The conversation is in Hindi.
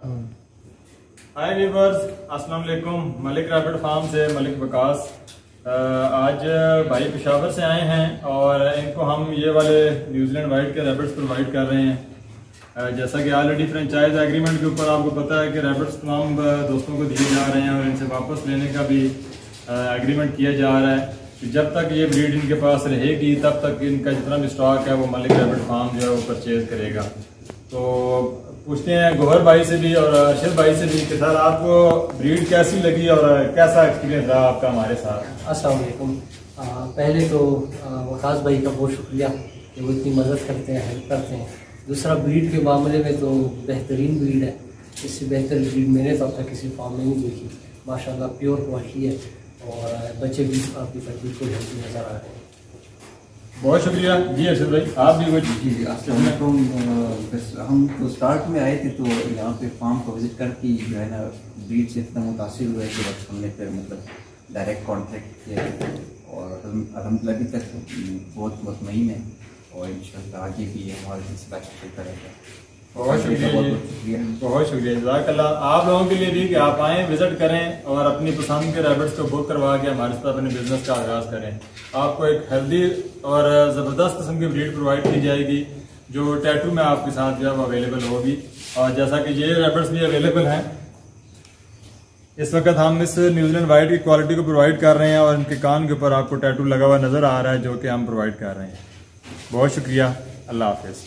हाय व्यूवर्स, अस्सलाम वालेकुम। मलिक रैबिट फार्म से मलिक वकास। आज भाई पेशावर से आए हैं और इनको हम ये वाले न्यूजीलैंड वाइट के रैबिट्स प्रोवाइड कर रहे हैं। जैसा कि ऑलरेडी फ्रेंचाइज एग्रीमेंट के ऊपर आपको पता है कि रैबिट्स तमाम दोस्तों को दिए जा रहे हैं और इनसे वापस लेने का भी एग्रीमेंट किया जा रहा है कि जब तक ये ब्रीड इनके पास रहेगी तब तक इनका जितना भी स्टॉक है वो मलिक रैबिट फार्म जो है वो परचेज करेगा। तो पूछते हैं गौहर भाई से भी और अरशद भाई से भी कि सर आपको ब्रीड कैसी लगी और कैसा एक्सपीरियंस रहा आपका हमारे साथ। अस्सलाम वालेकुम। पहले तो वकास भाई का बहुत शुक्रिया कि वो इतनी मदद करते हैं, हेल्प करते हैं। दूसरा, ब्रीड के मामले में तो बेहतरीन ब्रीड है, इससे बेहतर ब्रीड मैंने तो अब तक किसी फार्म में नहीं देखी। माशाल्लाह प्योर क्वालिटी है और बच्चे भी आपकी बिल्कुल हेल्थी नज़र आ रहे हैं। बहुत शुक्रिया जी अरशद भाई, आप भी कुछ। जी अस्सलाम वालेकुम। हम तो स्टार्ट में आए थे तो यहाँ पे फार्म को विज़िट करके जो है ना ब्रीड से इतना मुतासिर हुए कि बस हमने फिर मतलब डायरेक्ट कांटेक्ट किया और अल्हम्दुलिल्लाह अभी तक बहुत मुतमईन है और इंशाल्लाह आगे भी हमारे सिलसिला चलता रहेगा। बहुत शुक्रिया, बहुत शुक्रिया, जज़ाकल्लाह। आप लोगों के लिए भी कि आप आएँ, विज़िट करें और अपनी पसंद के रैबिट्स को बुक करवा के हमारे साथ अपने बिजनेस का आगाज़ करें। आपको एक हेल्दी और ज़बरदस्त किस्म की ब्रीड प्रोवाइड की जाएगी जो टैटू में आपके साथ जो है वो अवेलेबल होगी। और जैसा कि ये रैबिट्स भी अवेलेबल हैं, इस वक्त हम इस न्यूजीलैंड वाइट की क्वालिटी को प्रोवाइड कर रहे हैं और इनके कान के ऊपर आपको टैटू लगा हुआ नज़र आ रहा है जो कि हम प्रोवाइड कर रहे हैं। बहुत शुक्रिया, अल्लाह हाफिज़।